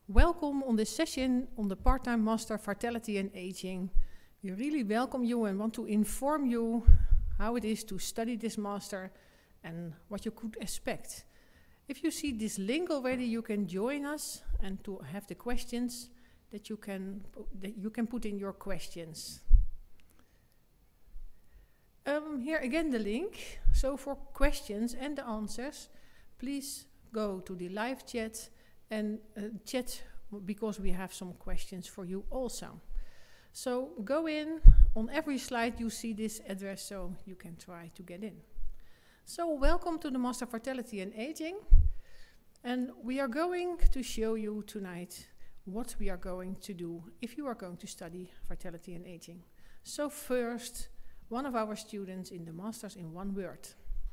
Welcome on this session on the part-time master Vitality and Aging. We really welcome you and want to inform you how it is to study this master and what you could expect. If you see this link already, you can join us and to have the questions that you can put in your questions. Here again the link. So for questions and the answers, please go to the live chat and chat, because we have some questions for you also. So go in, on every slide you see this address, so you can try to get in. So welcome to the Master Vitality and Aging, and we are going to show you tonight what we are going to do if you are going to study Vitality and Aging. So first, one of our students in the Masters in one word.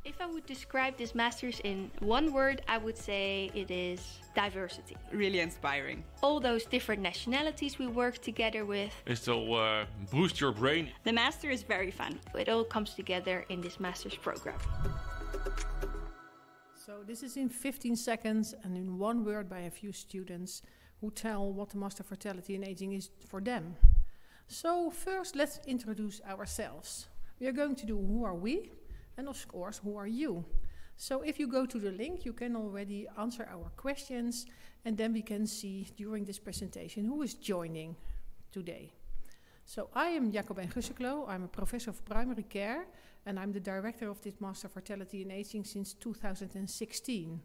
If I would describe this Masters in one word, I would say it is diversity. Really inspiring. All those different nationalities we work together with. It'll boost your brain. The Master is very fun. It all comes together in this Masters program. So this is in 15 seconds and in one word by a few students who tell what the Master Vitality and Aging is for them. So first let's introduce ourselves. We are going to do who are we? And of course, who are you? So if you go to the link, you can already answer our questions, and then we can see during this presentation who is joining today. So I am Jacobijn Gusseklo. I'm a professor of primary care, and I'm the director of this Master Vitality and Aging since 2016.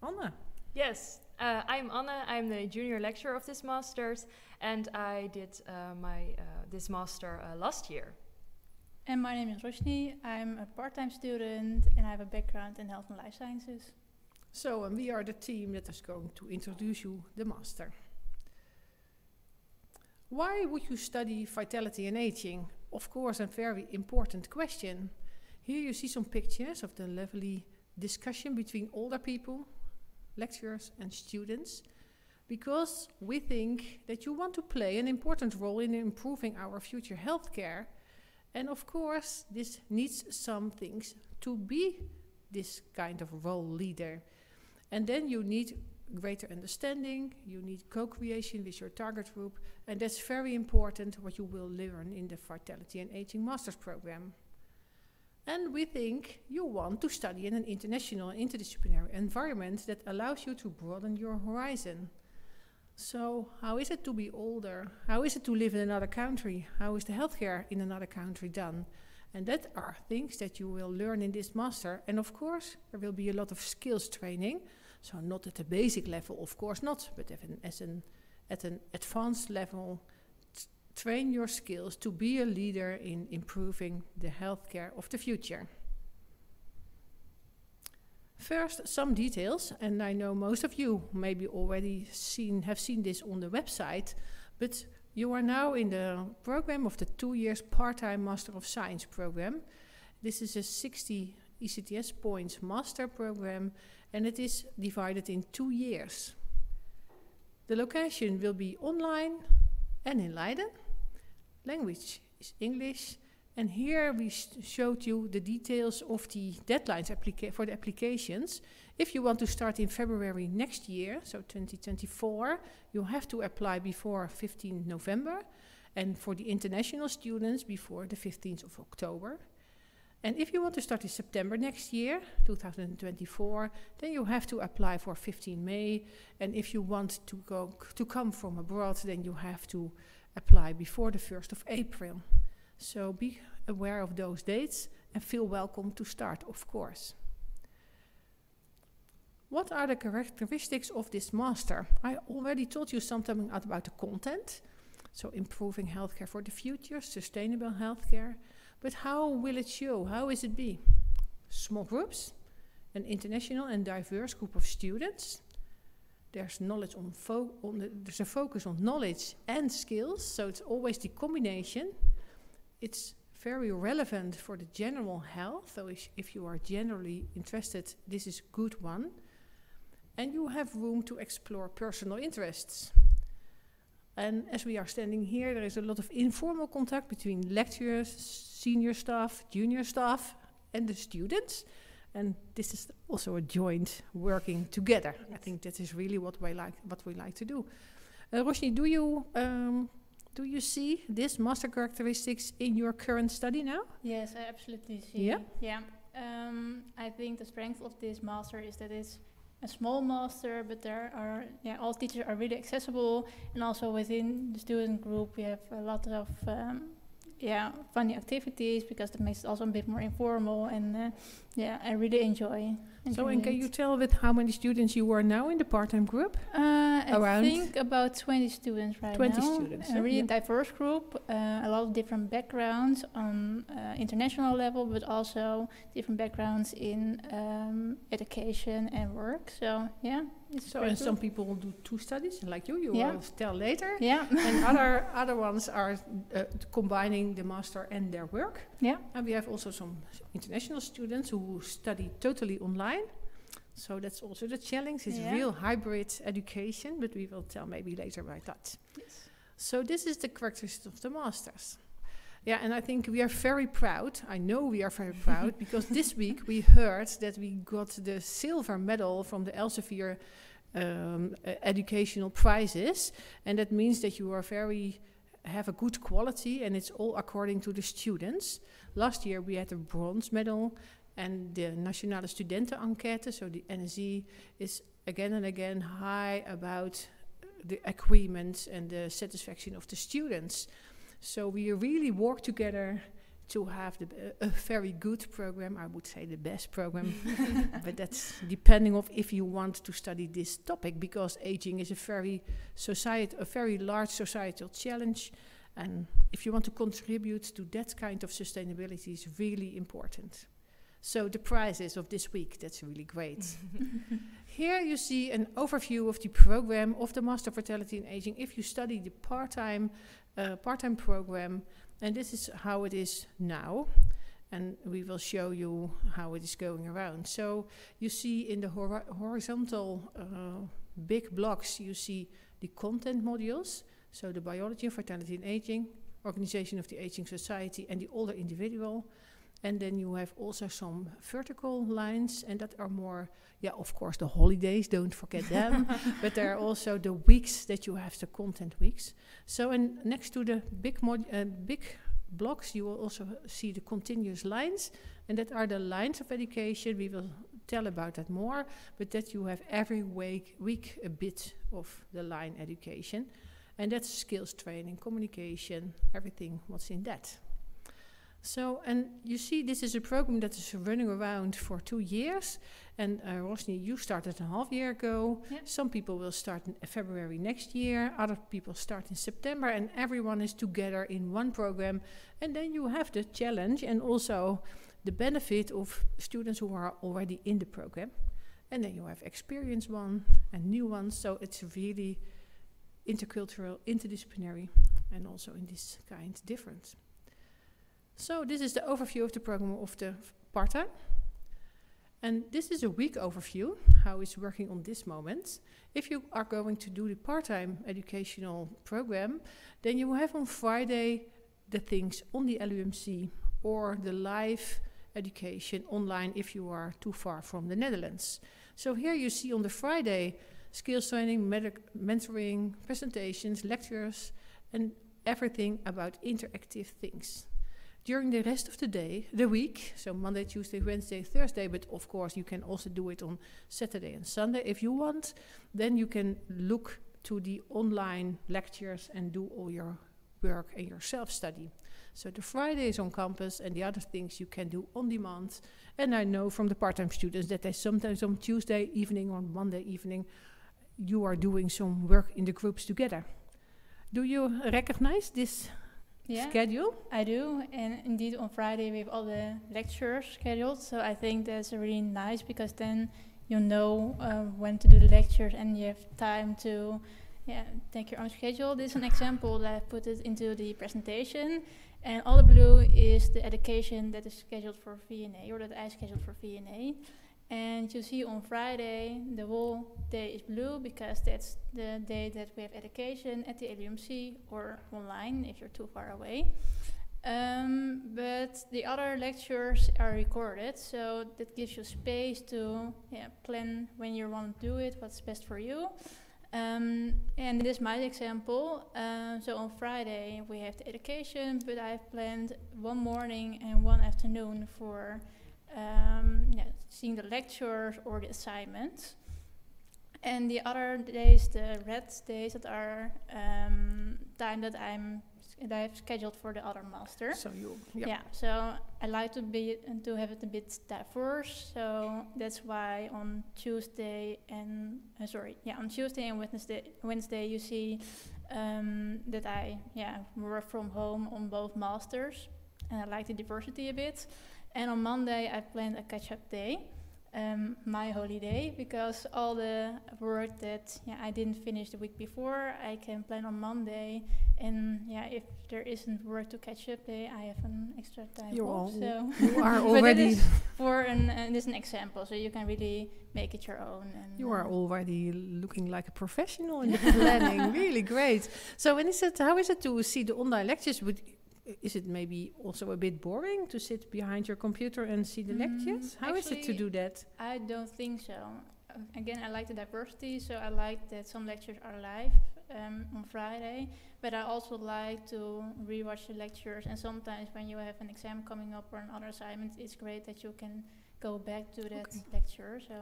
Anne? Yes, I'm Anne. I'm the junior lecturer of this Masters, and I did this Master last year. And my name is Roshni. I'm a part-time student and I have a background in health and life sciences. So, and we are the team that is going to introduce you the master. Why would you study Vitality and Aging? Of course, a very important question. Here you see some pictures of the lively discussion between older people, lecturers and students, because we think that you want to play an important role in improving our future healthcare. And of course, this needs some things to be this kind of role leader. And then you need greater understanding, you need co-creation with your target group, and that's very important what you will learn in the Vitality and Aging Masters program. And we think you want to study in an international and interdisciplinary environment that allows you to broaden your horizon. So how is it to be older? How is it to live in another country? How is the healthcare in another country done? And that are things that you will learn in this master. And of course, there will be a lot of skills training. So not at the basic level, of course not, but at an advanced level, train your skills to be a leader in improving the healthcare of the future. First, some details, and I know most of you maybe already have seen this on the website, but you are now in the program of the 2 years part-time Master of Science program. This is a 60 ECTS points master program, and it is divided in 2 years. The location will be online and in Leiden. Language is English. And here we showed you the details of the deadlines for the applications. If you want to start in February next year, so 2024, you have to apply before 15 November. And for the international students, before the 15th of October. And if you want to start in September next year, 2024, then you have to apply for 15 May. And if you want to come from abroad, then you have to apply before the 1st of April. So be aware of those dates and feel welcome to start, of course. What are the characteristics of this master? I already told you something about the content. So improving healthcare for the future, sustainable healthcare. But how will it show? How is it be? Small groups, an international and diverse group of students. There's there's a focus on knowledge and skills, so it's always the combination. It's very relevant for the general health, so if you are generally interested, this is a good one. And you have room to explore personal interests. And as we are standing here, there is a lot of informal contact between lecturers, senior staff, junior staff, and the students. And this is also a joint working together. I think that is really what we like to do. Roshni, do you see this master characteristics in your current study now? Yes, I absolutely see. Yeah? Yeah. I think the strength of this master is that it's a small master, but there are, all teachers are really accessible, and also within the student group we have a lot of funny activities, because that makes it also a bit more informal, and I really enjoy. So, and can you tell a bit how many students you are now in the part-time group? I think about 20 students right 20 now. 20 students. A really diverse group, a lot of different backgrounds on international level, but also different backgrounds in education and work. So, it's So, and some people will do 2 studies, like you will tell later. Yeah. And other ones are combining the master and their work. Yeah. And we have also some international students who study totally online. So that's also the challenge. It's real hybrid education, but we will tell maybe later about that. Yes. So this is the characteristics of the masters. Yeah, and I think we are very proud. I know we are very proud because this week we heard that we got the silver medal from the Elsevier educational prizes, and that means that you are have a good quality, and it's all according to the students. Last year we had a bronze medal, and the Nationale Studentenenquête, so the NSE, is again and again high about the agreements and the satisfaction of the students. So we really work together to have a very good program. I would say the best program, but that's depending of if you want to study this topic, because aging is a very large societal challenge, and if you want to contribute to that kind of sustainability, is really important. So the prizes of this week, that's really great. Here you see an overview of the program of the Master of Vitality in Aging if you study the part-time program, and this is how it is now, and we will show you how it is going around. So you see in the horizontal big blocks, you see the content modules, so the biology of vitality in aging, organization of the aging society, and the older individual. And then you have also some vertical lines, and that are more, of course, the holidays, don't forget them. But there are also the weeks that you have, the content weeks. So, and next to the big blocks, you will also see the continuous lines, and that are the lines of education. We will tell about that more, but that you have every week a bit of the line education. And that's skills training, communication, everything what's in that. So, and you see this is a program that is running around for 2 years. And Roshni, you started a half year ago. Yeah. Some people will start in February next year. Other people start in September. And everyone is together in one program. And then you have the challenge and also the benefit of students who are already in the program. And then you have experienced one and new ones. So it's really intercultural, interdisciplinary, and also in this kind different. So this is the overview of the program of the part-time. And this is a week overview, how it's working on this moment. If you are going to do the part-time educational program, then you have on Friday the things on the LUMC or the live education online if you are too far from the Netherlands. So here you see on the Friday skills training, mentoring, presentations, lectures, and everything about interactive things. During the rest of the week, so Monday, Tuesday, Wednesday, Thursday, but of course you can also do it on Saturday and Sunday if you want, then you can look to the online lectures and do all your work and your self-study. So the Friday is on campus, and the other things you can do on demand. And I know from the part-time students that they sometimes on Tuesday evening or Monday evening, you are doing some work in the groups together. Do you recognize this schedule? I do, and indeed on Friday we have all the lectures scheduled, so I think that's really nice because then you know when to do the lectures and you have time to take your own schedule. This is an example that I put it into the presentation, and all the blue is the education that is scheduled for VNA, or that I scheduled for VNA. And you see on Friday the whole day is blue because that's the day that we have education at the LUMC or online if you're too far away. But the other lectures are recorded, so that gives you space to plan when you want to do it, what's best for you. And this is my example. So on Friday we have the education, but I've planned one morning and one afternoon for seeing the lectures or the assignments. And the other days, the red days, that are time that I've scheduled for the other master. So So I like to have it a bit diverse. So that's why on Tuesday and Wednesday you see that I work from home on both masters, and I like the diversity a bit. And on Monday I planned a catch-up day. My holiday, because all the work that I didn't finish the week before, I can plan on Monday, and if there isn't work to catch up day, I have an extra time off. So you are already this is an example, so you can really make it your own. And you are already looking like a professional in the planning. Really great. So how is it to see the online lectures? Is it maybe also a bit boring to sit behind your computer and see the lectures? How is it to do that? I don't think so. Again, I like the diversity, so I like that some lectures are live on Friday, but I also like to rewatch the lectures, and sometimes when you have an exam coming up or another assignment, it's great that you can go back to that lecture. So,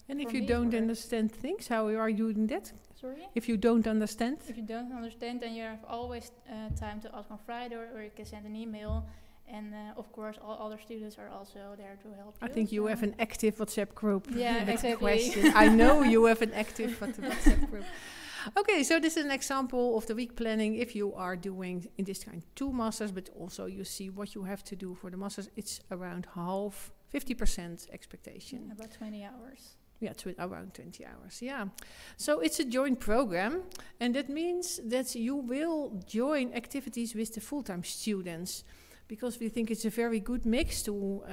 and if you don't understand things, how are you doing that? Sorry? If you don't understand? If you don't understand, then you have always time to ask on Friday, or you can send an email. And of course, all other students are also there to help you. I think you have an active WhatsApp group. Yeah, exactly. Questions. I know you have an active WhatsApp group. Okay, so this is an example of the week planning. If you are doing in this kind 2 masters, but also you see what you have to do for the masters, it's around 50% expectation. About 20 hours. Yeah, around 20 hours, yeah. So it's a joint program, and that means that you will join activities with the full-time students, because we think it's a very good mix to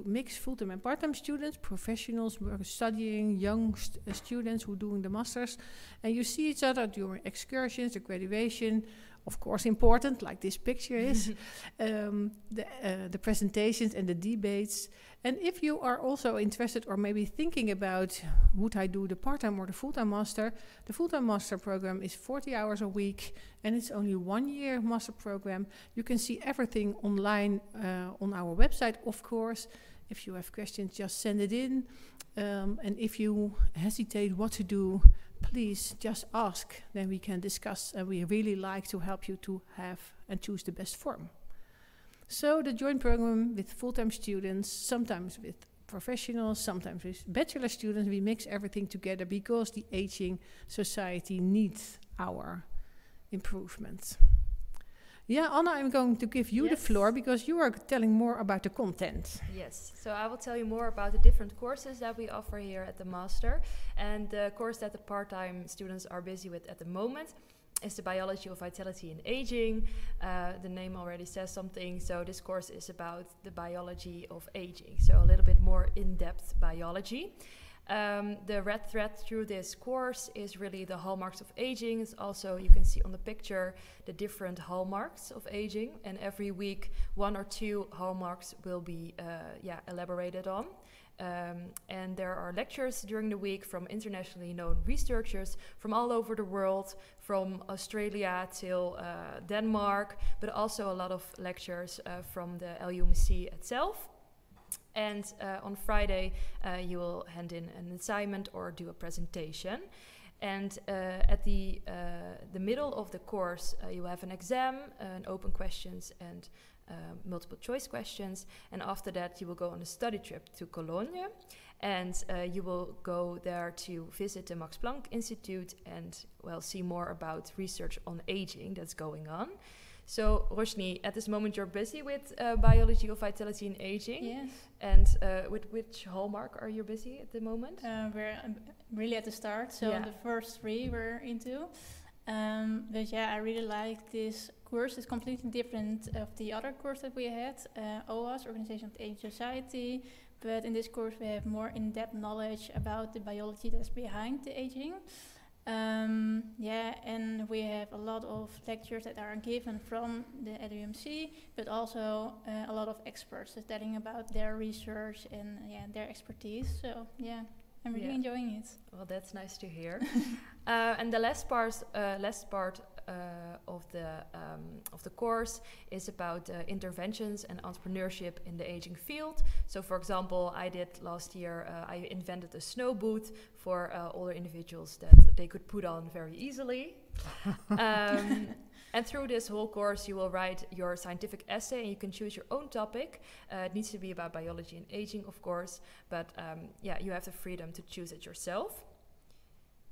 mix full-time and part-time students, professionals who are studying, young students who are doing the masters, and you see each other during excursions, the graduation, of course important, like this picture is, the presentations and the debates. And if you are also interested or maybe thinking about, would I do the part-time or the full-time master? The full-time master program is 40 hours a week, and it's only 1 year master program. You can see everything online on our website, of course. If you have questions, just send it in. And if you hesitate what to do, please just ask, then we can discuss, and we really like to help you to have and choose the best form. So the joint program with full-time students, sometimes with professionals, sometimes with bachelor students, we mix everything together because the aging society needs our improvement. Yeah, Anna, I'm going to give you the floor because you are telling more about the content. Yes, so I will tell you more about the different courses that we offer here at the Master. And the course that the part-time students are busy with at the moment is the Biology of Vitality and Aging. The name already says something, so this course is about the biology of aging, so a little bit more in-depth biology. The red thread through this course is really the hallmarks of aging. It's also, you can see on the picture, the different hallmarks of aging, and every week 1 or 2 hallmarks will be elaborated on. And there are lectures during the week from internationally known researchers from all over the world, from Australia till Denmark, but also a lot of lectures from the LUMC itself. And on Friday, you will hand in an assignment or do a presentation. And at the middle of the course, you have an exam, open questions and multiple choice questions. And after that, you will go on a study trip to Cologne. And you will go there to visit the Max Planck Institute and, well, see more about research on aging that's going on. So, Roshni, at this moment you're busy with biology of vitality and aging. Yes. And with which hallmark are you busy at the moment? We're really at the start, so the first 3 we're into. But yeah, I really like this course. It's completely different of the other course that we had, OAS, Organization of the Aging Society. But in this course we have more in-depth knowledge about the biology that's behind the aging. Yeah, and we have a lot of lectures that are given from the LUMC, but also a lot of experts telling about their research and their expertise. So yeah, I'm really enjoying it. Well, that's nice to hear. And the last part of the course is about interventions and entrepreneurship in the aging field. So, for example, I did last year. I invented a snow boot for older individuals that they could put on very easily. And through this whole course, you will write your scientific essay, and you can choose your own topic. It needs to be about biology and aging, of course, but you have the freedom to choose it yourself.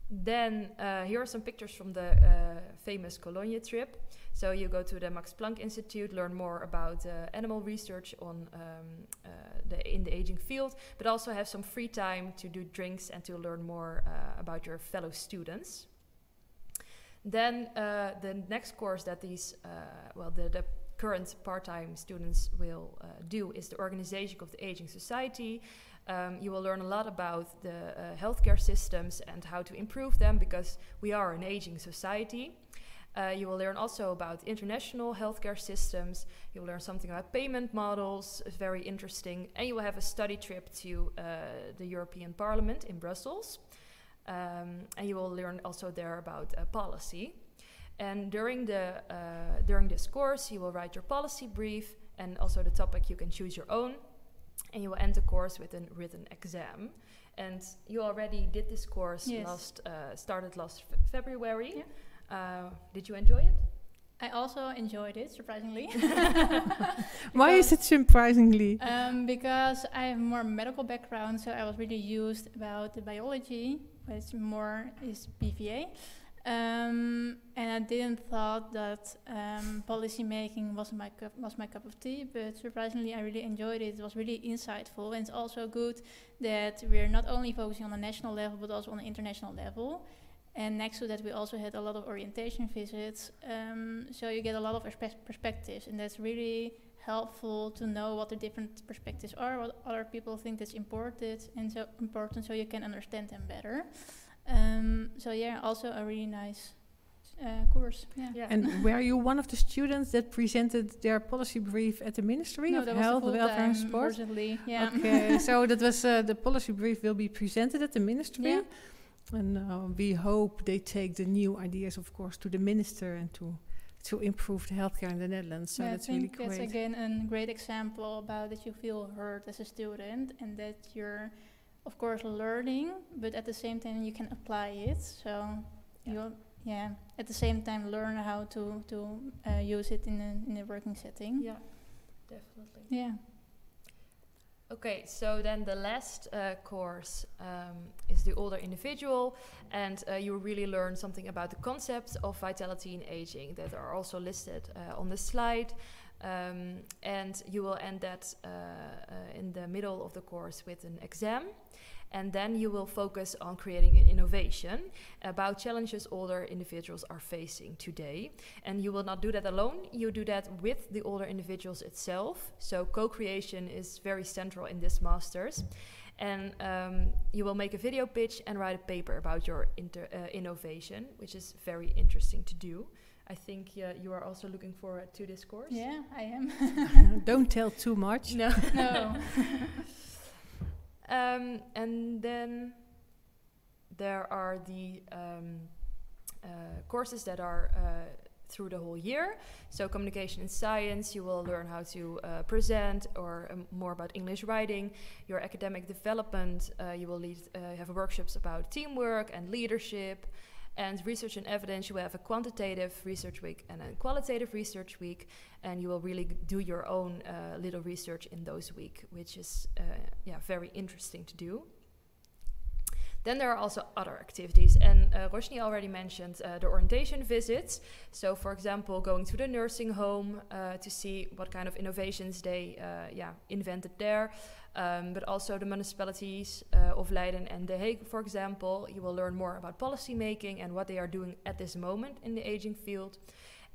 Then here are some pictures from the famous Cologne trip. So you go to the Max Planck Institute, learn more about animal research on in the aging field, but also have some free time to do drinks and to learn more about your fellow students. Then the next course that these, the current part-time students will do is the organization of the aging society. You will learn a lot about the healthcare systems and how to improve them, because we are an aging society. You will learn also about international healthcare systems. You will learn something about payment models, very interesting. And you will have a study trip to the European Parliament in Brussels. And you will learn also there about policy. And during this course, you will write your policy brief, and also the topic you can choose your own. And you will end the course with a written exam. And you already did this course started last February. Yeah. Did you enjoy it? I also enjoyed it, surprisingly. Why is it surprisingly? Because I have more medical background, so I was really used about the biology, which more is BVA. And I didn't thought that policy making was my cup of tea, but surprisingly I really enjoyed it. It was really insightful, and it's also good that we're not only focusing on the national level but also on the international level. And next to that we also had a lot of orientation visits, so you get a lot of perspectives, and that's really helpful to know what the different perspectives are, what other people think that's important, so you can understand them better. Also a really nice course. Yeah. And were you one of the students that presented their policy brief at the Ministry of Health, Welfare and Sport? Unfortunately, yeah. Okay, so that was the policy brief will be presented at the Ministry. Yeah. And we hope they take the new ideas, of course, to the Minister and to improve the healthcare in the Netherlands. So that's really great. That's again a great example about that you feel heard as a student, and that you're, of course, learning, but at the same time you can apply it. So you'll at the same time learn how to use it in a working setting. Yeah, definitely. Yeah. Okay, so then the last course is the older individual, and you really learn something about the concepts of vitality in aging that are also listed on the slide. And you will end that in the middle of the course with an exam. And then you will focus on creating an innovation about challenges older individuals are facing today. And you will not do that alone. You do that with the older individuals itself. So co-creation is very central in this master's. And you will make a video pitch and write a paper about your innovation, which is very interesting to do. I think you are also looking forward to this course. Yeah, I am. Don't tell too much. No. And then there are the courses that are through the whole year. So communication and science, you will learn how to present, or more about English writing. Your academic development, you will have workshops about teamwork and leadership. And research and evidence, you will have a quantitative research week and a qualitative research week, and you will really do your own little research in those weeks, which is very interesting to do. Then there are also other activities, and Roshni already mentioned the orientation visits. So, for example, going to the nursing home to see what kind of innovations they invented there. But also the municipalities of Leiden and The Hague, for example. You will learn more about policy making and what they are doing at this moment in the aging field.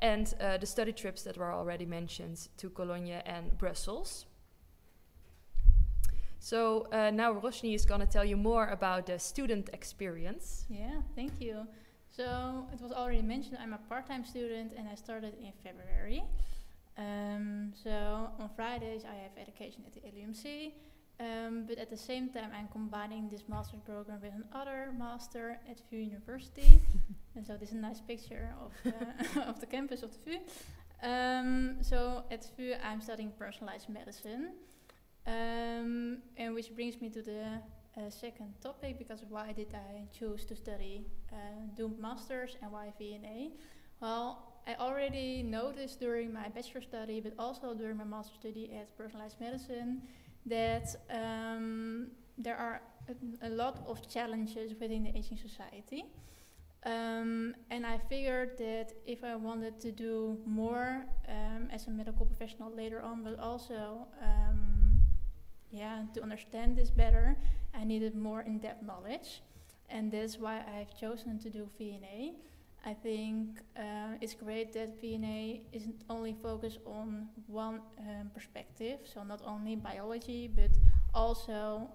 And the study trips that were already mentioned to Cologne and Brussels. So now Roshni is going to tell you more about the student experience. Yeah, thank you. So it was already mentioned, I'm a part-time student and I started in February. So on Fridays I have education at the LUMC, but at the same time I'm combining this master's program with another master at VU University. And so this is a nice picture of, of the campus of the VU. So at VU I'm studying personalized medicine, and which brings me to the second topic, because why did I choose to study do masters and why VNA? Well, I already noticed during my bachelor study, but also during my master study at personalized medicine, that there are a lot of challenges within the aging society. And I figured that if I wanted to do more as a medical professional later on, but also to understand this better, I needed more in-depth knowledge. And that's why I've chosen to do VNA. I think it's great that VNA isn't only focused on one perspective, so not only biology, but also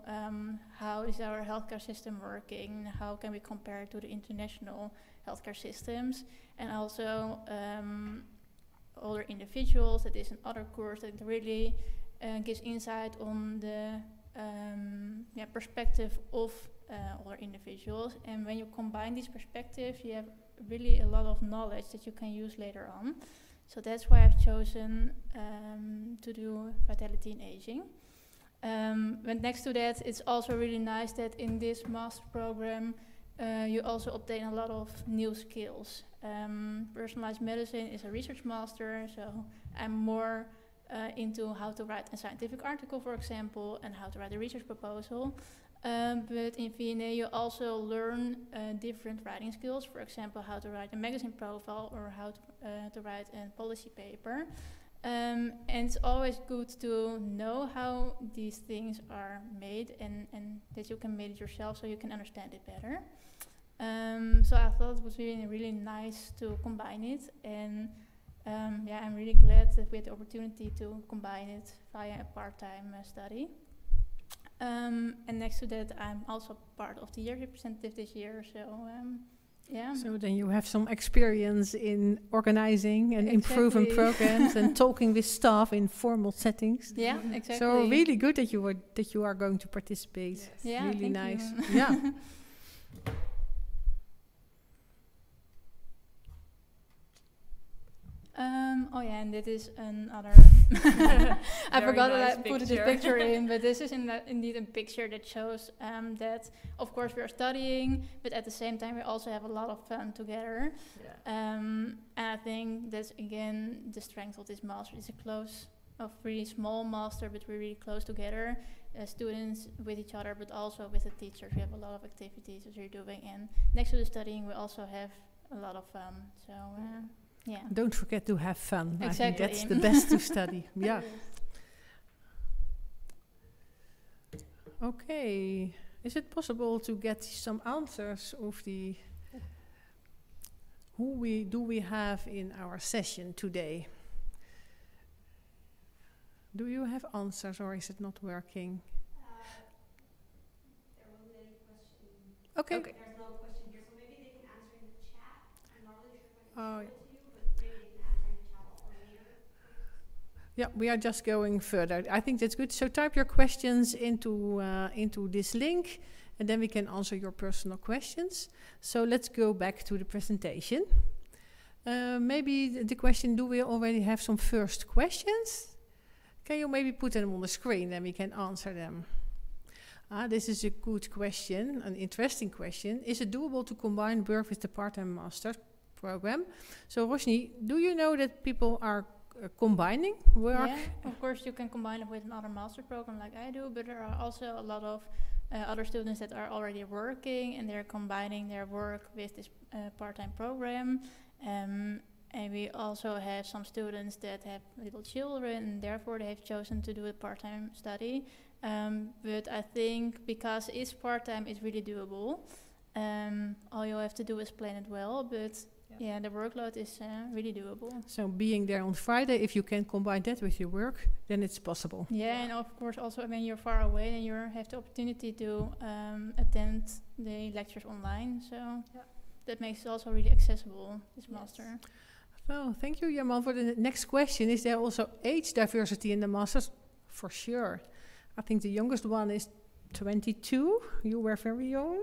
how is our healthcare system working, how can we compare it to the international healthcare systems, and also older individuals. That is another course that really gives insight on the perspective of older individuals. And when you combine these perspectives, you have really a lot of knowledge that you can use later on. So that's why I've chosen to do vitality in aging. But next to that, it's also really nice that in this master program you also obtain a lot of new skills. Personalized medicine is a research master, so I'm more into how to write a scientific article, for example, and how to write a research proposal. But in VNA you also learn different writing skills, for example, how to write a magazine profile or how to write a policy paper. And it's always good to know how these things are made and that you can make it yourself so you can understand it better. So I thought it was really nice to combine it, and I'm really glad that we had the opportunity to combine it via a part-time study. And next to that, I'm also part of the year representative this year, so So then you have some experience in organizing and improving programs and talking with staff in formal settings. Yeah, exactly. So really good that you are going to participate. Yes. Yeah, really thank nice. you. Yeah. And this is another. I Very forgot nice that I put this picture in, but this is indeed a picture that shows that, of course, we are studying, but at the same time, we also have a lot of fun together. Yeah. And I think that's again the strength of this master. It's a really small master, but we're really close together, students with each other, but also with the teachers. We have a lot of activities that we're doing, and next to the studying, we also have a lot of fun. So. Yeah. Don't forget to have fun. Exactly. I think that's the best to study. Yeah. Okay. Is it possible to get some answers of the who we have in our session today? Do you have answers, or is it not working? There wasn't any question. Okay. There's no question here, so maybe they can answer in the chat. I'm not really sure if I Oh, can show it to you, but maybe they can answer in the chat or later. Yeah, we are just going further. I think that's good. So type your questions into this link, and then we can answer your personal questions. So let's go back to the presentation. Maybe the question, do we already have some first questions? Can you maybe put them on the screen and we can answer them? This is a good question, an interesting question. Is it doable to combine work with the part-time master program? So Roshni, do you know that people are combining work? Yeah, of course you can combine it with another master program like I do, but there are also a lot of other students that are already working and they're combining their work with this part-time program. And we also have some students that have little children and therefore they have chosen to do a part-time study. But I think because it's part-time, it's really doable. All you have to do is plan it well, but yeah, the workload is really doable. So being there on Friday, if you can combine that with your work, then it's possible. Yeah, and of course also when you're far away, then you have the opportunity to attend the lectures online. So that makes it also really accessible, this master. Well, thank you, Jamal. For the next question, is there also age diversity in the masters? For sure. I think the youngest one is 22. You were very young.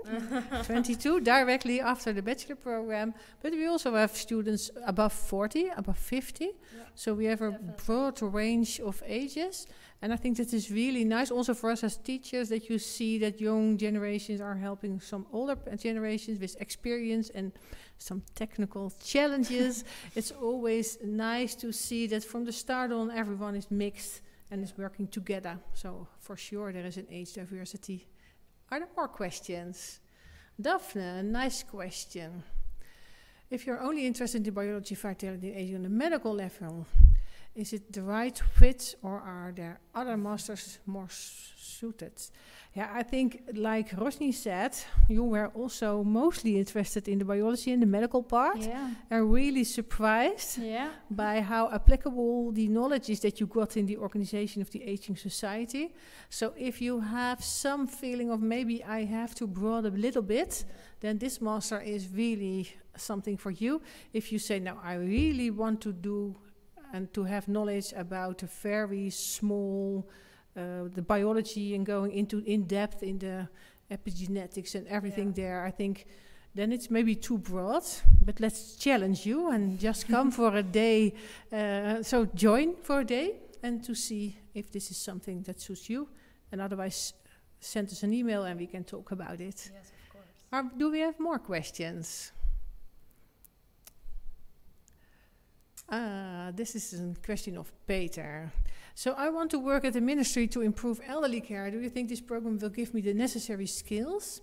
22, directly after the bachelor program. But we also have students above 40, above 50. Yeah, so we have a broad range of ages. And I think that is really nice also for us as teachers, that you see that young generations are helping some older generations with experience and some technical challenges. It's always nice to see that from the start on everyone is mixed and is working together. So for sure there is an age diversity. Are there more questions? Daphne, a nice question. If you're only interested in biology, vitality, and aging on the medical level, is it the right fit, or are there other masters more suited? Yeah, I think, like Rosny said, you were also mostly interested in the biology and the medical part. Yeah. And really surprised by how applicable the knowledge is that you got in the organization of the Aging Society. So if you have some feeling of maybe I have to broaden a little bit, then this master is really something for you. If you say, no, I really want to do and to have knowledge about a very small, the biology and going into in depth in the epigenetics and everything there, I think then it's maybe too broad. But let's challenge you and just come for a day. So join for a day and to see if this is something that suits you. And otherwise, send us an email and we can talk about it. Yes, of course. Do we have more questions? This is a question of Peter. So I want to work at the ministry to improve elderly care. Do you think this program will give me the necessary skills?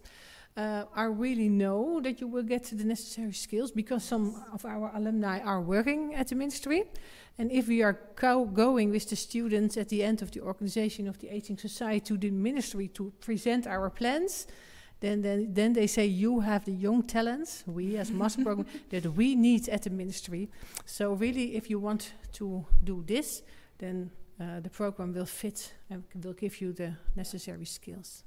I really know that you will get the necessary skills because some of our alumni are working at the ministry. And if we are going with the students at the end of the organization of the Aging Society to the ministry to present our plans, then they say you have the young talents, we as master program, that we need at the ministry. So really, if you want to do this, then the program will fit and will give you the necessary skills.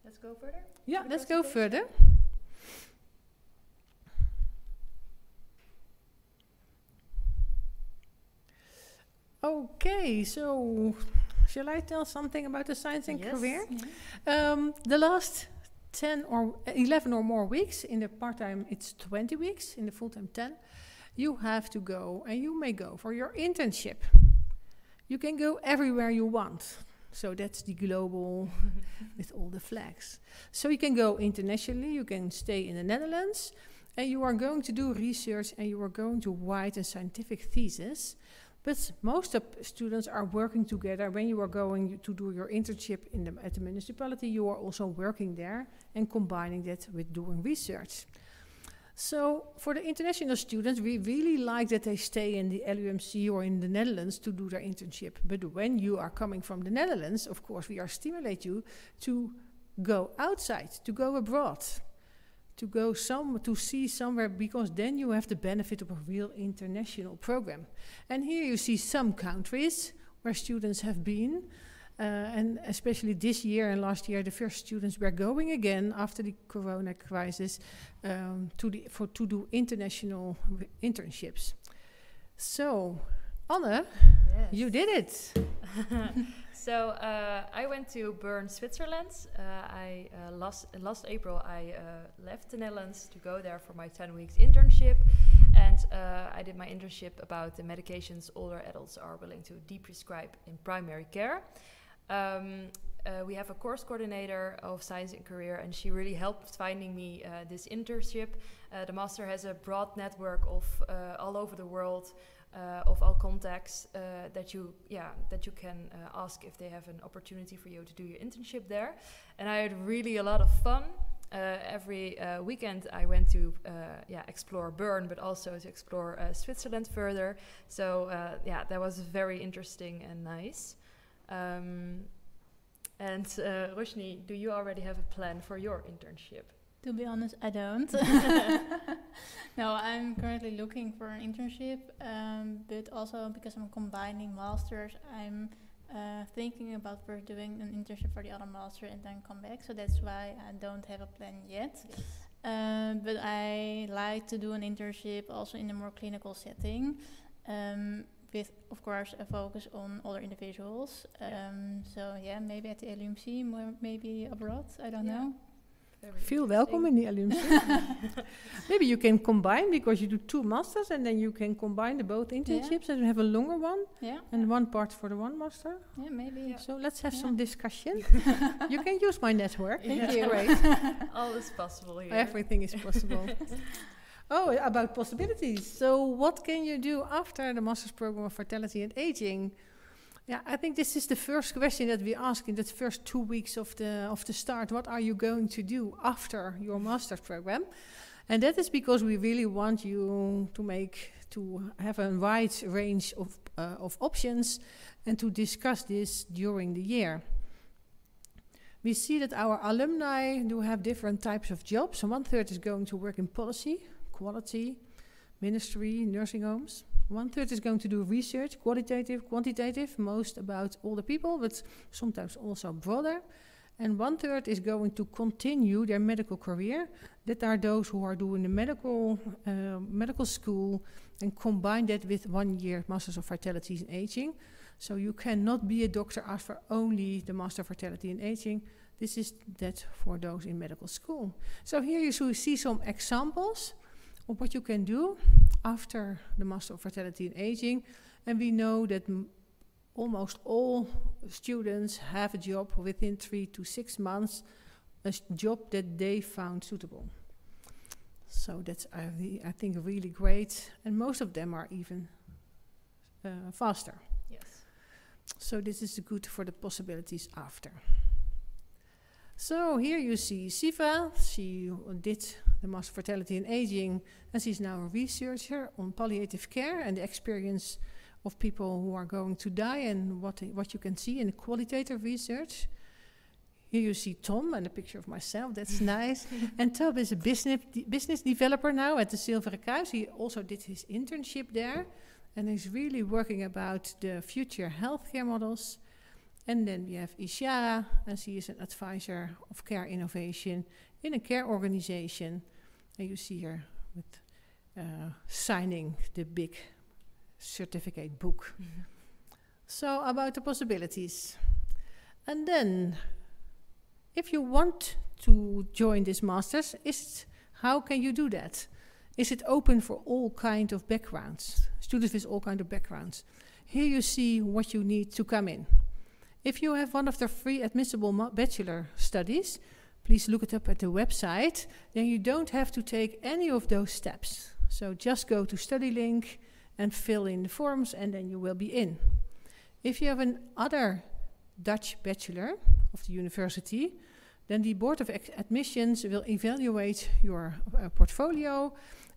Let's go further? Yeah, let's go further. Okay, so shall I tell something about the science and career? The last 10 or 11 or more weeks, in the part-time it's 20 weeks, in the full-time 10, you have to go, and you may go for your internship. You can go everywhere you want. So that's the global with all the flags. So you can go internationally, you can stay in the Netherlands, and you are going to do research and you are going to write a scientific thesis. But most of students are working together. When you are going to do your internship at the municipality, you are also working there and combining that with doing research. So for the international students, we really like that they stay in the LUMC or in the Netherlands to do their internship. But when you are coming from the Netherlands, of course, we are stimulate you to go outside, to go abroad, to go to see somewhere, because then you have the benefit of a real international program. And here you see some countries where students have been, and especially this year and last year, the first students were going again after the corona crisis to do international internships. So, Anne, you did it. So I went to Bern, Switzerland. Last April I left the Netherlands to go there for my 10 weeks internship, and I did my internship about the medications older adults are willing to de-prescribe in primary care. We have a course coordinator of science and career, and she really helped finding me this internship. The master has a broad network of all over the world, of all contacts that you can ask if they have an opportunity for you to do your internship there. And I had really a lot of fun. Every weekend I went to explore Bern, but also to explore Switzerland further. So that was very interesting and nice. And Roshni, do you already have a plan for your internship? To be honest, I don't. No, I'm currently looking for an internship, but also because I'm combining masters, I'm thinking about first doing an internship for the other master and then come back. So that's why I don't have a plan yet. but I like to do an internship also in a more clinical setting, with, of course, a focus on other individuals. So yeah, maybe at the LUMC, maybe abroad, I don't know. Feel welcome in the LUMC. Maybe you can combine, because you do 2 masters, and then you can combine the both internships and have a longer one, and one part for the one master. Yeah, maybe. Yeah. So let's have some discussion. You can use my network. Thank you. Great. All is possible here. Everything is possible. Oh, about possibilities. So what can you do after the master's program of Vitality and Aging? Yeah, I think this is the first question that we ask in the first 2 weeks of the start. What are you going to do after your master's program? And that is because we really want you to have a wide range of options and to discuss this during the year. We see that our alumni do have different types of jobs. So 1/3 is going to work in policy, quality, ministry, nursing homes. 1/3 is going to do research, qualitative, quantitative, most about older people, but sometimes also broader. And 1/3 is going to continue their medical career. That are those who are doing the medical school and combine that with 1 year Masters of Vitality and Aging. So you cannot be a doctor after only the Master of Vitality and Aging. This is that for those in medical school. So here you see some examples of what you can do after the Master of Vitality and Aging. And we know that almost all students have a job within 3 to 6 months, a job that they found suitable. So that's, I think, really great. And most of them are even faster. Yes. So this is good for the possibilities after. So here you see Siva. She did the Master of Fertility and Aging, and she's now a researcher on palliative care and the experience of people who are going to die and what you can see in the qualitative research. Here you see Tom and a picture of myself. That's nice. And Tom is a business developer now at the Zilveren Kruis. He also did his internship there, and he's really working about the future healthcare models. And then we have Ishara, and she is an advisor of care innovation in a care organization. And you see her with signing the big certificate book. Mm-hmm. So about the possibilities. And then, if you want to join this master's, how can you do that? Is it open for all kind of backgrounds? Students with all kind of backgrounds. Here you see what you need to come in. If you have one of the free admissible bachelor studies, please look it up at the website. Then you don't have to take any of those steps. So just go to StudyLink and fill in the forms, and then you will be in. If you have another Dutch bachelor of the university, then the Board of Admissions will evaluate your portfolio,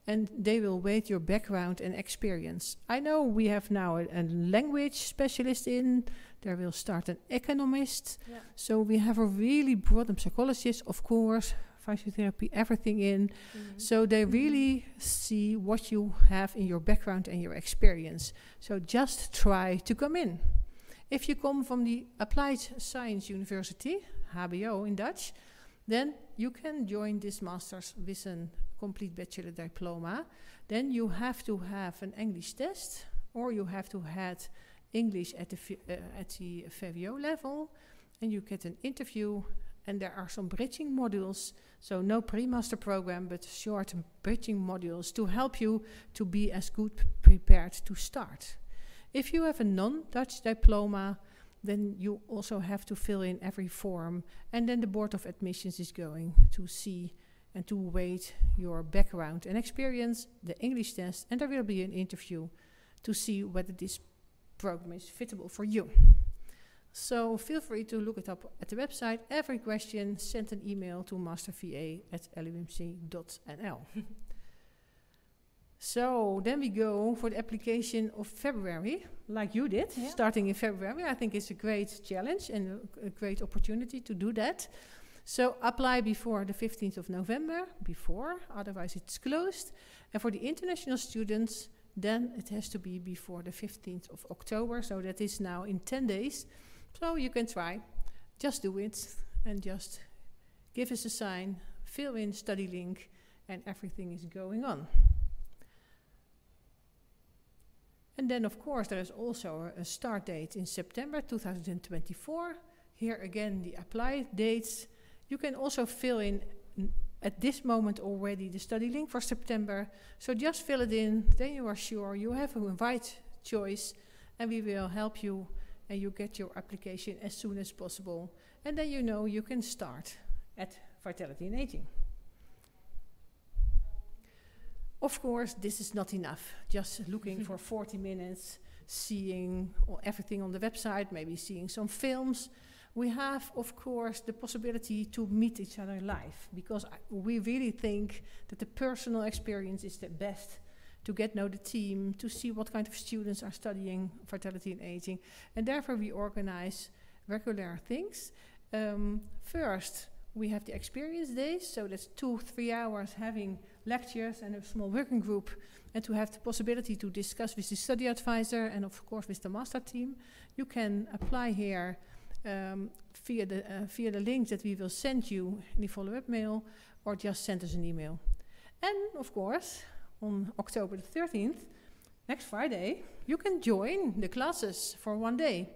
and they will weight your background and experience. I know we have now a language specialist in. There will start an economist. Yeah. So we have a really broad psychologist, of course, physiotherapy, everything in. Mm-hmm. So they really see what you have in your background and your experience. So just try to come in. If you come from the Applied Science University, HBO in Dutch, then you can join this master's with a complete bachelor diploma. Then you have to have an English test, or you have to have English at the VWO level, and you get an interview, and there are some bridging modules. So no pre-master program, but short bridging modules to help you to be as good prepared to start. If you have a non-Dutch diploma, then you also have to fill in every form, and then the Board of Admissions is going to see and to weight your background and experience, the English test, and there will be an interview to see whether this program is fitable for you. So feel free to look it up at the website. Every question, send an email to masterva@lumc.nl. So then we go for the application of February, like you did, starting in February. I think it's a great challenge and a great opportunity to do that. So apply before the 15th of November, otherwise it's closed. And for the international students, then it has to be before the 15th of October. So that is now in 10 days. So you can try. Just do it and just give us a sign, fill in study link, and everything is going on. And then, of course, there is also a start date in September 2024. Here again, the apply dates. You can also fill in at this moment already the study link for September. So just fill it in, then you are sure you have a right choice, and we will help you, and you get your application as soon as possible. And then you know you can start at Vitality in Aging. Of course, this is not enough. Just looking for 40 minutes, seeing everything on the website, maybe seeing some films. We have, of course, the possibility to meet each other live, because we really think that the personal experience is the best to get to know the team, to see what kind of students are studying Vitality in Aging. And therefore, we organize regular things. First, we have the experience days, so that's 2-3 hours having lectures and a small working group, and to have the possibility to discuss with the study advisor and of course with the master team. You can apply here via the link that we will send you in the follow-up mail, or just send us an email. And of course, on October the 13th, next Friday, you can join the classes for 1 day.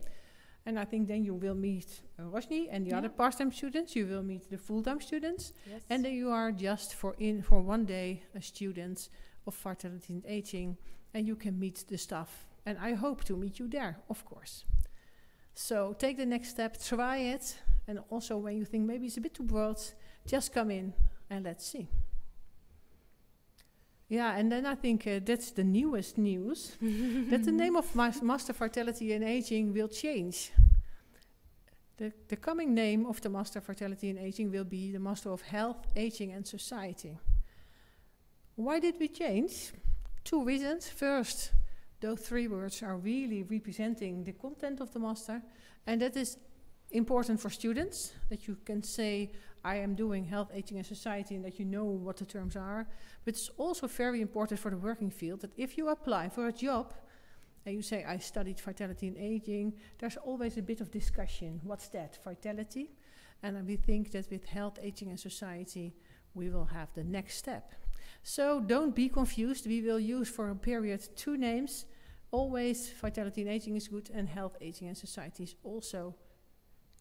And I think then you will meet Rosny and the other part-time students. You will meet the full-time students. Yes. And then you are just for 1 day a student of Vitality in Aging. And you can meet the staff. And I hope to meet you there, of course. So take the next step, try it. And also when you think maybe it's a bit too broad, just come in and let's see. Yeah, and then I think that's the newest news, that the name of Master Vitality in Aging will change. The coming name of the Master Vitality in Aging will be the Master of Health, Aging and Society. Why did we change? 2 reasons. First, those 3 words are really representing the content of the Master, and that is important for students, that you can say, I am doing health, aging and society, and that you know what the terms are. But it's also very important for the working field that if you apply for a job and you say, I studied Vitality in Aging, there's always a bit of discussion. What's that? Vitality? And we think that with health, aging and society, we will have the next step. So don't be confused. We will use for a period 2 names. Always Vitality in Aging is good, and health, aging and society is also,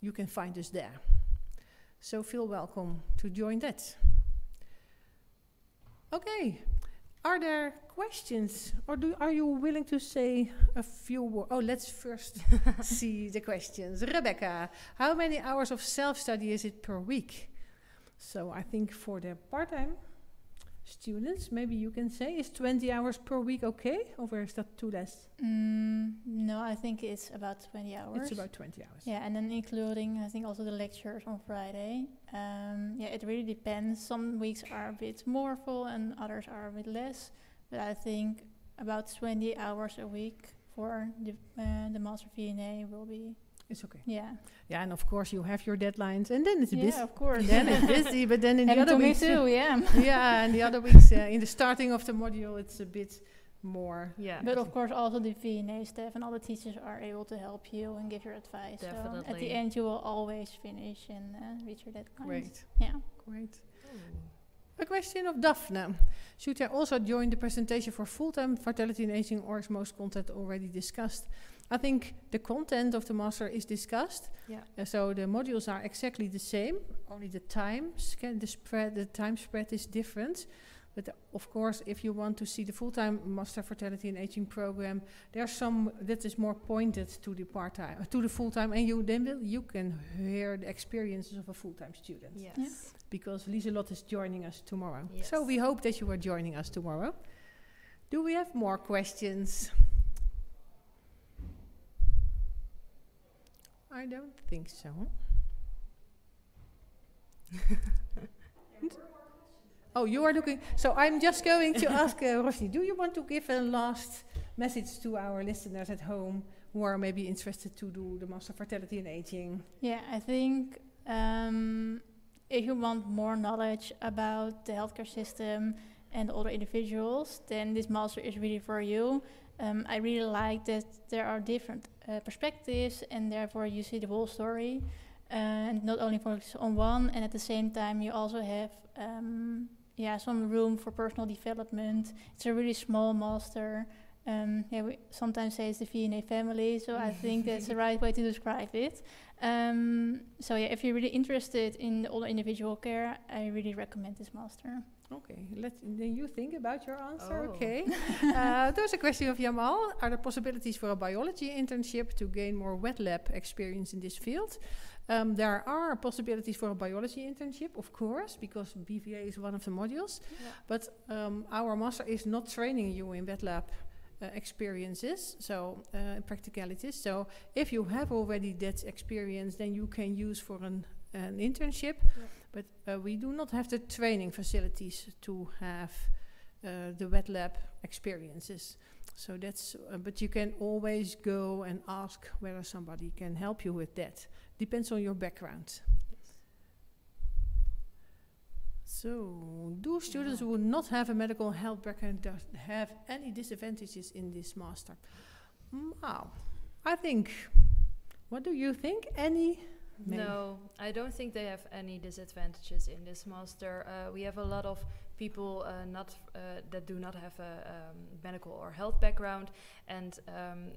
you can find us there. So feel welcome to join that. Okay, are there questions, or are you willing to say a few words? Oh, let's first see the questions. Rebecca, how many hours of self-study is it per week? So I think for the part-time students, maybe you can say, is 20 hours per week okay, or is that too less? No, I think it's about 20 hours. It's about 20 hours. Yeah, and then including, I think, also the lectures on Friday. Yeah, it really depends. Some weeks are a bit more full and others are a bit less. But I think about 20 hours a week for the Master VNA will be... It's okay. Yeah. Yeah, and of course you have your deadlines, and then it's busy. Yeah, of course. Then it's busy, but then in the other weeks... too, yeah. Yeah, and the other weeks, in the starting of the module, it's a bit more... Yeah. But of course also the VNA staff and all the teachers are able to help you and give your advice. Definitely. So at the end you will always finish and reach your deadlines. Great. Yeah. Great. A question of Daphne. Should I also join the presentation for full-time Vitality in Aging, or is most content already discussed? I think the content of the master is discussed. Yeah. So the modules are exactly the same, only the time spread is different. But of course, if you want to see the full-time Master Vitality in Aging program, there's some that is more pointed to the part-time, to the full-time, and you can hear the experiences of a full-time student. Yes. Yeah. Because Lieselot is joining us tomorrow. Yes. So we hope that you are joining us tomorrow. Do we have more questions? I don't think so. Oh, you are looking. So I'm just going to ask Rosny, do you want to give a last message to our listeners at home who are maybe interested to do the Master Vitality in Aging? Yeah, I think if you want more knowledge about the healthcare system and older individuals, then this master is really for you. I really like that there are different perspectives and therefore you see the whole story. and not only focus on one, and at the same time you also have some room for personal development. It's a really small master. We sometimes say it's the V&A family, so I think that's the right way to describe it. If you're really interested in the older individual care, I really recommend this master. Okay, then you think about your answer. Oh. Okay. There's a question of Jamal. Are there possibilities for a biology internship to gain more wet lab experience in this field? There are possibilities for a biology internship, of course, because BVA is one of the modules. Yeah. But our master is not training you in wet lab experiences, so practicalities. So if you have already that experience, then you can use for an internship. Yeah. But we do not have the training facilities to have the wet lab experiences. So that's, but you can always go and ask whether somebody can help you with that. Depends on your background. Yes. So, do students who not have a medical health background have any disadvantages in this master? Wow. I think, what do you think? Any? Maybe. No, I don't think they have any disadvantages in this master. We have a lot of people that do not have a medical or health background, and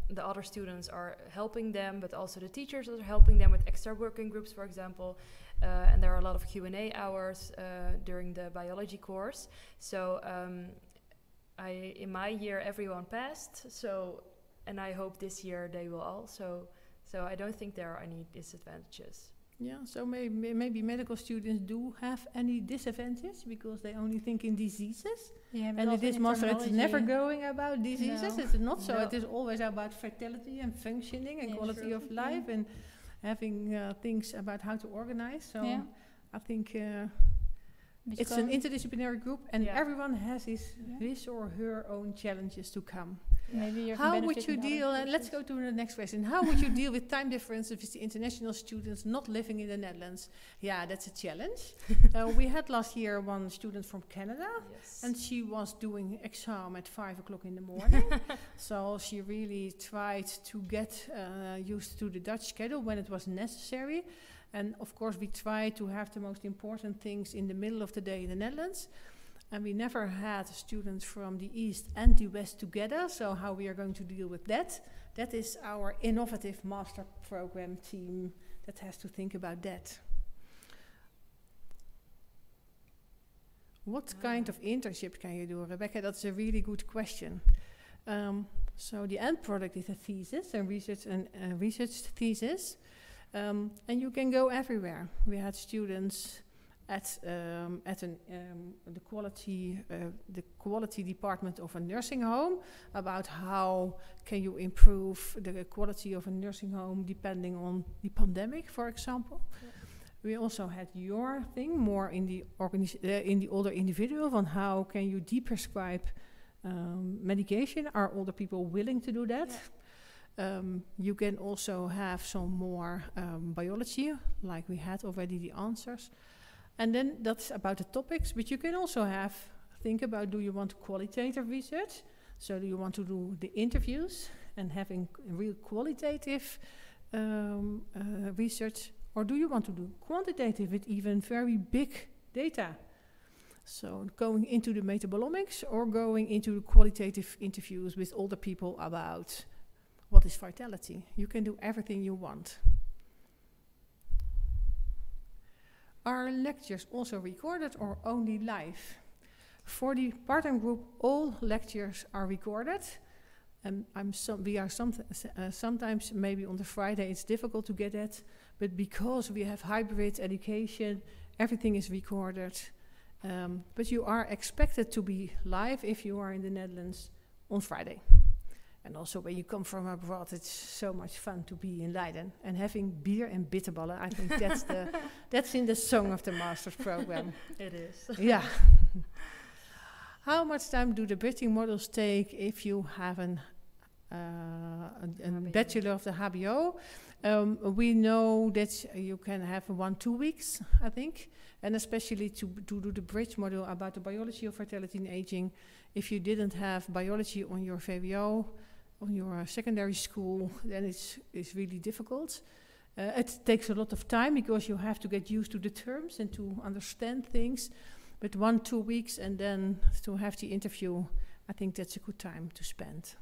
the other students are helping them, but also the teachers are helping them with extra working groups, for example. And there are a lot of Q&A hours during the biology course. So in my year, everyone passed. And I hope this year they will also. So I don't think there are any disadvantages. Yeah, so maybe medical students do have any disadvantage because they only think in diseases. Yeah, but And also it is in master, it's terminology. never going about diseases. No. It's not so. No. It is always about vitality and functioning and Yeah, quality true. of life and having things about how to organize. So Yeah. I think But it's you an can't- interdisciplinary group and Yeah. everyone has Yeah. his or her own challenges to come. Maybe you How would you deal, and let's go to the next question. How would you deal with time differences with the international students not living in the Netherlands? Yeah, that's a challenge. We had last year one student from Canada, Yes. and she was doing exam at 5 o'clock in the morning. So she really tried to get used to the Dutch schedule when it was necessary. And of course, we tried to have the most important things in the middle of the day in the Netherlands. And we never had students from the East and the West together, so how we are going to deal with that. That is our innovative master program team that has to think about that. What kind of internship can you do, Rebecca? That's a really good question. So the end product is a thesis, a research thesis, and you can go everywhere. We had students at the quality department of a nursing home about how can you improve the quality of a nursing home depending on the pandemic, for example. Yeah. We also had your thing more in the older individual on how can you deprescribe medication. Are older people willing to do that? Yeah. You can also have some more biology, like we had already the answers. And then that's about the topics, but you can also think about, do you want qualitative research? So do you want to do the interviews and having real qualitative research? Or do you want to do quantitative with even very big data? So going into the metabolomics or going into qualitative interviews with older people about what is vitality. You can do everything you want. Are lectures also recorded or only live? For the part-time group, all lectures are recorded. And sometimes maybe on the Friday it's difficult to get that, but because we have hybrid education, everything is recorded. But you are expected to be live if you are in the Netherlands on Friday. And also when you come from abroad, it's so much fun to be in Leiden and having beer and bitterballen. I think that's in the song of the master's program. It is. Yeah. How much time do the bridging models take if you have a bachelor of the HBO? We know that you can have 1-2 weeks, I think, and especially to do the bridge module about the biology of fertility and aging. If you didn't have biology on your VWO, on your secondary school, then it's really difficult. It takes a lot of time because you have to get used to the terms and to understand things. But 1-2 weeks and then to have the interview, I think that's a good time to spend.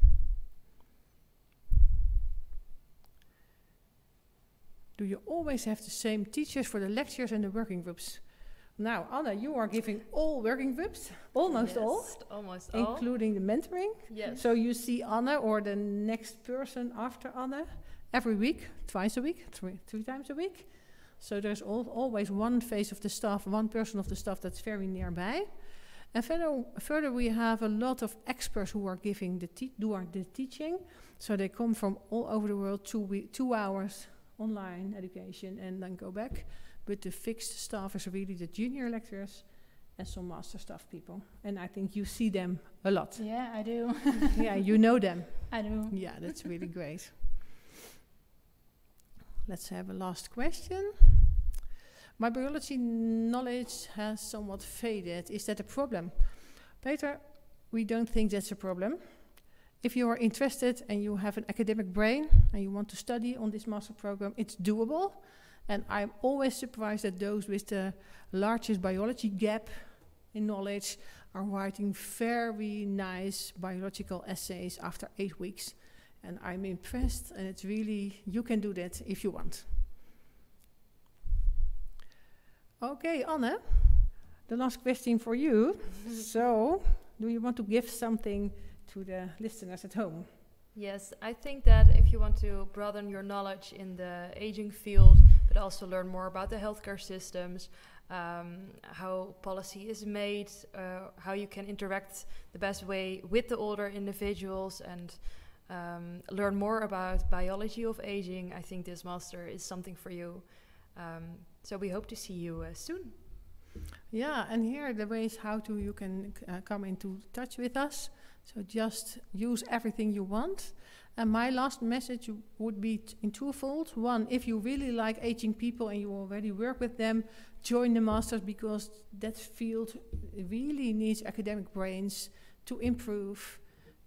Do you always have the same teachers for the lectures and the working groups? Now, Anna, you are giving all working groups, almost all, including the mentoring. Yes. So you see Anna or the next person after Anna every week, twice a week, three times a week. So there's always one face of the staff, one person of the staff that's very nearby. And further we have a lot of experts who are giving the teaching. So they come from all over the world, 2 hours online education and then go back. But the fixed staff is really the junior lecturers and some master staff people. And I think you see them a lot. Yeah, I do. Yeah, you know them. I do. Yeah, that's really great. Let's have a last question. My biology knowledge has somewhat faded. Is that a problem? Peter, we don't think that's a problem. If you are interested and you have an academic brain and you want to study on this master program, it's doable. And I'm always surprised that those with the largest biology gap in knowledge are writing very nice biological essays after 8 weeks. And I'm impressed, and it's really, you can do that if you want. Okay, Anne, the last question for you. So, do you want to give something to the listeners at home? Yes, I think that if you want to broaden your knowledge in the aging field, but also learn more about the healthcare systems, how policy is made, how you can interact the best way with the older individuals, and learn more about biology of aging, I think this master is something for you. So we hope to see you soon. Yeah, and here are the ways how you can come into touch with us. So just use everything you want. And my last message would be in twofold. One, if you really like aging people and you already work with them, join the masters, because that field really needs academic brains to improve,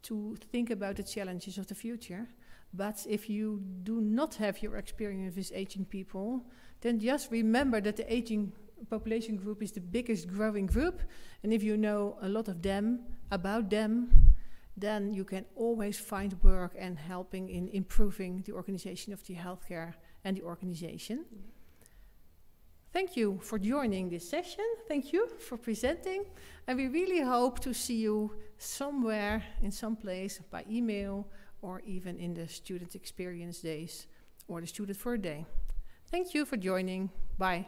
to think about the challenges of the future. But if you do not have your experience with aging people, then just remember that the aging population group is the biggest growing group. And if you know a lot of them, about them, then you can always find work and helping in improving the organization of the healthcare and the organization. Thank you for joining this session. Thank you for presenting. And we really hope to see you somewhere in some place by email or even in the student experience days or the student for a day. Thank you for joining. Bye.